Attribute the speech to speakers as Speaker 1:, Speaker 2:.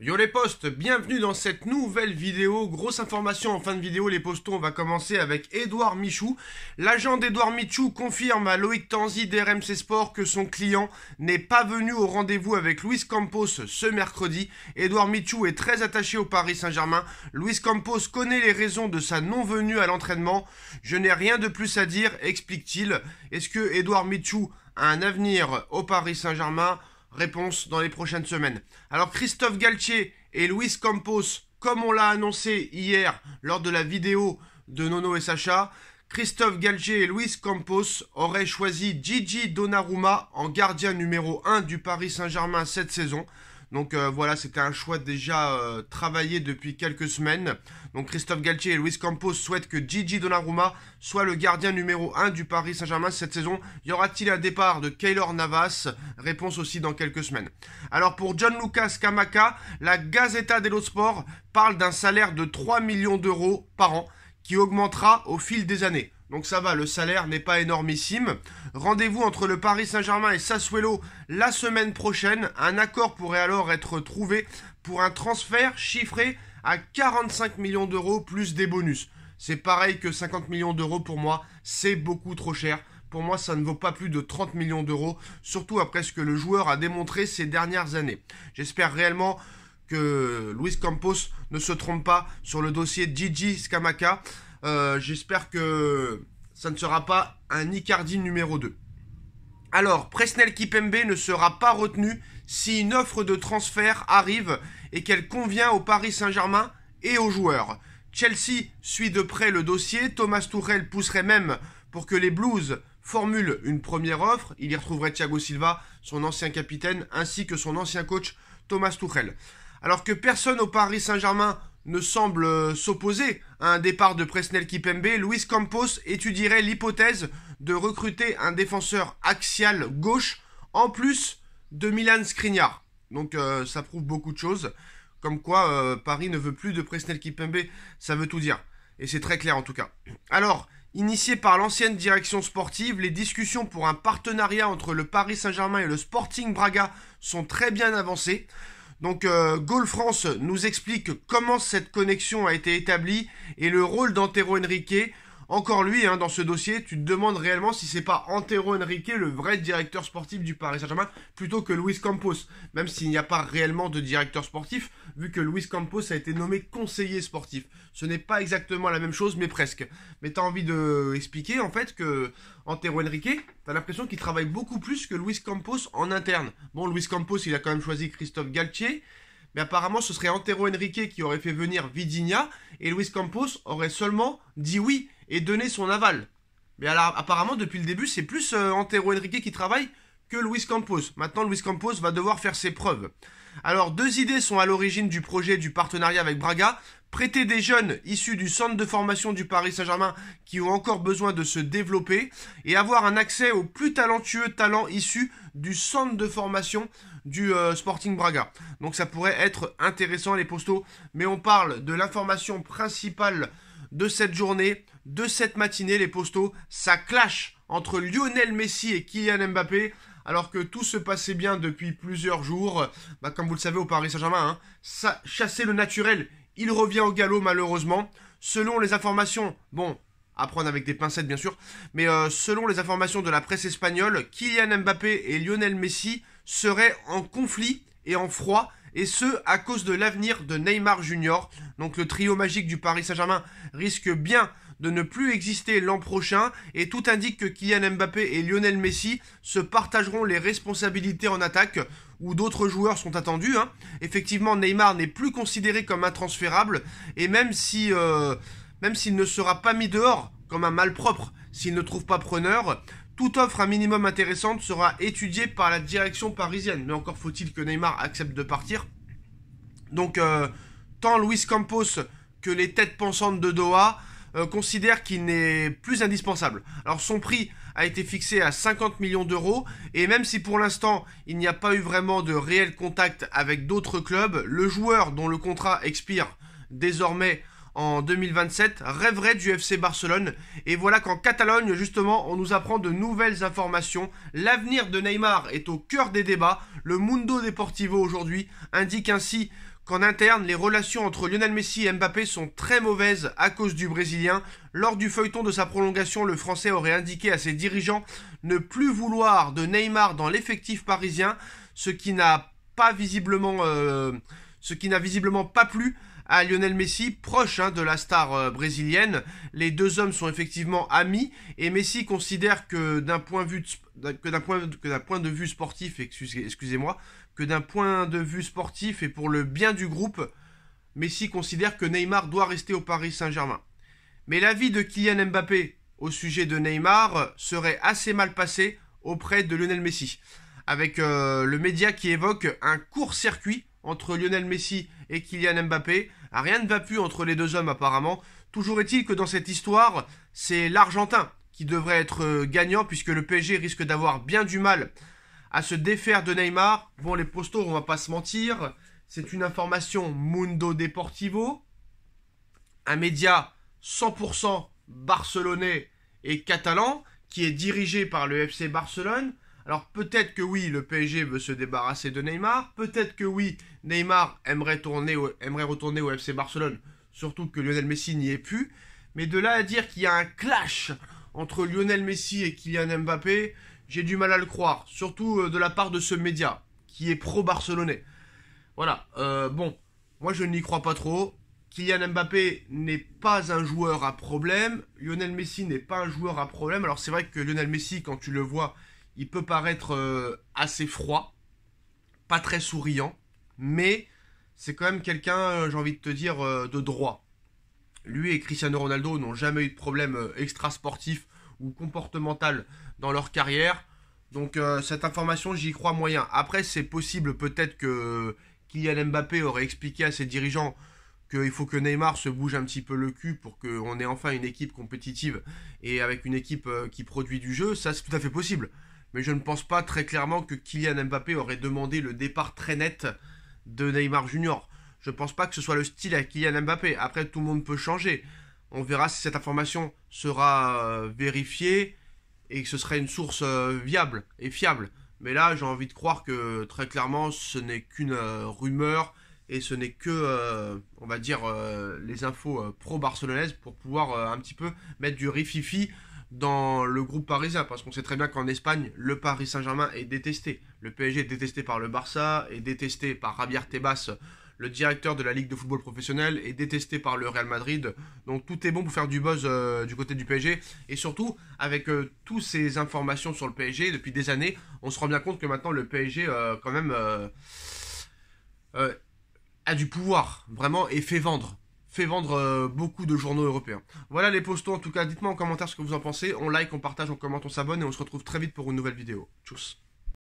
Speaker 1: Yo les postes, bienvenue dans cette nouvelle vidéo. Grosse information en fin de vidéo les postos, on va commencer avec Édouard Michou. L'agent d'Édouard Michou confirme à Loïc Tanzi d'RMC Sport que son client n'est pas venu au rendez-vous avec Luis Campos ce mercredi. Édouard Michou est très attaché au Paris Saint-Germain. Luis Campos connaît les raisons de sa non-venue à l'entraînement. Je n'ai rien de plus à dire, explique-t-il. Est-ce que Édouard Michou a un avenir au Paris Saint-Germain ? Réponse dans les prochaines semaines. Alors Christophe Galtier et Luis Campos, comme on l'a annoncé hier lors de la vidéo de Nono et Sacha, Christophe Galtier et Luis Campos auraient choisi Gigi Donnarumma en gardien numéro 1 du Paris Saint-Germain cette saison. Donc voilà, c'était un choix déjà travaillé depuis quelques semaines. Donc Christophe Galtier et Luis Campos souhaitent que Gigi Donnarumma soit le gardien numéro 1 du Paris Saint-Germain cette saison. Y aura-t-il un départ de Keylor Navas? Réponse aussi dans quelques semaines. Alors pour Gianluca Scamacca, la Gazzetta dello Sport parle d'un salaire de 3 millions d'euros par an qui augmentera au fil des années. Donc ça va, le salaire n'est pas énormissime. Rendez-vous entre le Paris Saint-Germain et Sassuolo la semaine prochaine. Un accord pourrait alors être trouvé pour un transfert chiffré à 45 millions d'euros plus des bonus. C'est pareil que 50 millions d'euros pour moi, c'est beaucoup trop cher. Pour moi, ça ne vaut pas plus de 30 millions d'euros, surtout après ce que le joueur a démontré ces dernières années. J'espère réellement que Luis Campos ne se trompe pas sur le dossier Gigi Scamacca. J'espère que ça ne sera pas un Icardi numéro 2. Alors, Presnel Kimpembe ne sera pas retenu si une offre de transfert arrive et qu'elle convient au Paris Saint-Germain et aux joueurs. Chelsea suit de près le dossier. Thomas Tuchel pousserait même pour que les Blues formulent une première offre. Il y retrouverait Thiago Silva, son ancien capitaine, ainsi que son ancien coach Thomas Tuchel. Alors que personne au Paris Saint-Germain ne semble s'opposer à un départ de Presnel Kimpembe, Luis Campos étudierait l'hypothèse de recruter un défenseur axial gauche en plus de Milan Skriniar. Donc ça prouve beaucoup de choses, comme quoi Paris ne veut plus de Presnel Kimpembe, ça veut tout dire. Et c'est très clair en tout cas. Alors, initié par l'ancienne direction sportive, les discussions pour un partenariat entre le Paris Saint-Germain et le Sporting Braga sont très bien avancées. Donc Goal France nous explique comment cette connexion a été établie et le rôle d'Antero Henrique. Encore lui, dans ce dossier, tu te demandes réellement si c'est pas Antero Henrique le vrai directeur sportif du Paris Saint-Germain plutôt que Luis Campos. Même s'il n'y a pas réellement de directeur sportif, vu que Luis Campos a été nommé conseiller sportif. Ce n'est pas exactement la même chose, mais presque. Mais t'as envie de expliquer en fait que Antero Henrique, t'as l'impression qu'il travaille beaucoup plus que Luis Campos en interne. Bon, Luis Campos, il a quand même choisi Christophe Galtier, mais apparemment ce serait Antero Henrique qui aurait fait venir Vitinha, et Luis Campos aurait seulement dit oui et donné son aval. Mais alors, apparemment, depuis le début, c'est plus Antero Henrique qui travaille que Luis Campos. Maintenant, Luis Campos va devoir faire ses preuves. Alors, deux idées sont à l'origine du projet du partenariat avec Braga. Prêter des jeunes issus du centre de formation du Paris Saint-Germain qui ont encore besoin de se développer et avoir un accès aux plus talentueux talents issus du centre de formation du Sporting Braga. Donc ça pourrait être intéressant les postos, mais on parle de l'information principale de cette journée, de cette matinée les postos. Ça clash entre Lionel Messi et Kylian Mbappé. Alors que tout se passait bien depuis plusieurs jours, comme vous le savez au Paris Saint-Germain, ça chasser le naturel, il revient au galop malheureusement. Selon les informations, bon, à prendre avec des pincettes bien sûr, mais selon les informations de la presse espagnole, Kylian Mbappé et Lionel Messi seraient en conflit et en froid, et ce à cause de l'avenir de Neymar Junior. Donc le trio magique du Paris Saint-Germain risque bien de ne plus exister l'an prochain, et tout indique que Kylian Mbappé et Lionel Messi se partageront les responsabilités en attaque, où d'autres joueurs sont attendus. Effectivement, Neymar n'est plus considéré comme intransférable, et même s'il ne sera pas mis dehors comme un malpropre s'il ne trouve pas preneur, toute offre un minimum intéressante sera étudiée par la direction parisienne. Mais encore faut-il que Neymar accepte de partir. Donc, tant Luis Campos que les têtes pensantes de Doha considèrent qu'il n'est plus indispensable. Alors son prix a été fixé à 50 millions d'euros, et même si pour l'instant il n'y a pas eu vraiment de réel contact avec d'autres clubs, le joueur dont le contrat expire désormais en 2027 rêverait du FC Barcelone. Et voilà qu'en Catalogne, justement, on nous apprend de nouvelles informations. L'avenir de Neymar est au cœur des débats. Le Mundo Deportivo aujourd'hui indique ainsi qu'en interne, les relations entre Lionel Messi et Mbappé sont très mauvaises à cause du Brésilien. Lors du feuilleton de sa prolongation, le Français aurait indiqué à ses dirigeants ne plus vouloir de Neymar dans l'effectif parisien, ce qui n'a visiblement pas plu à Lionel Messi, proche de la star brésilienne. Les deux hommes sont effectivement amis et Messi considère que d'un point de vue sportif, et pour le bien du groupe, Messi considère que Neymar doit rester au Paris Saint-Germain. Mais l'avis de Kylian Mbappé au sujet de Neymar serait assez mal passé auprès de Lionel Messi, avec le média qui évoque un court-circuit entre Lionel Messi et Kylian Mbappé. Rien ne va plus entre les deux hommes apparemment. Toujours est-il que dans cette histoire, c'est l'Argentin qui devrait être gagnant, puisque le PSG risque d'avoir bien du mal à se défaire de Neymar. Bon, les postos, on va pas se mentir, c'est une information Mundo Deportivo, un média 100% barcelonais et catalan, qui est dirigé par le FC Barcelone. Alors peut-être que oui, le PSG veut se débarrasser de Neymar, peut-être que oui, Neymar aimerait retourner au FC Barcelone, surtout que Lionel Messi n'y est plus. Mais de là à dire qu'il y a un clash entre Lionel Messi et Kylian Mbappé, j'ai du mal à le croire, surtout de la part de ce média, qui est pro-barcelonais. Voilà, bon, moi je n'y crois pas trop. Kylian Mbappé n'est pas un joueur à problème, Lionel Messi n'est pas un joueur à problème. Alors c'est vrai que Lionel Messi, quand tu le vois, il peut paraître assez froid, pas très souriant, mais c'est quand même quelqu'un, j'ai envie de te dire, de droit. Lui et Cristiano Ronaldo n'ont jamais eu de problème extra-sportif ou comportemental dans leur carrière. Donc cette information, j'y crois moyen. Après, c'est possible peut-être que Kylian Mbappé aurait expliqué à ses dirigeants qu'il faut que Neymar se bouge un petit peu le cul pour qu'on ait enfin une équipe compétitive et avec une équipe qui produit du jeu. Ça, c'est tout à fait possible. Mais je ne pense pas très clairement que Kylian Mbappé aurait demandé le départ très net de Neymar Junior. Je ne pense pas que ce soit le style à Kylian Mbappé. Après, tout le monde peut changer. On verra si cette information sera vérifiée et que ce serait une source viable et fiable. Mais là, j'ai envie de croire que très clairement, ce n'est qu'une rumeur et ce n'est que, on va dire, les infos pro-barcelonaises pour pouvoir un petit peu mettre du rififi dans le groupe parisien, parce qu'on sait très bien qu'en Espagne, le Paris Saint-Germain est détesté. Le PSG est détesté par le Barça, est détesté par Javier Tebas, le directeur de la Ligue de football professionnel, est détesté par le Real Madrid. Donc tout est bon pour faire du buzz du côté du PSG. Et surtout, avec toutes ces informations sur le PSG depuis des années, on se rend bien compte que maintenant le PSG, quand même, a du pouvoir, vraiment, et fait vendre beaucoup de journaux européens. Voilà les postos, en tout cas, dites-moi en commentaire ce que vous en pensez. On like, on partage, on commente, on s'abonne et on se retrouve très vite pour une nouvelle vidéo. Tchuss.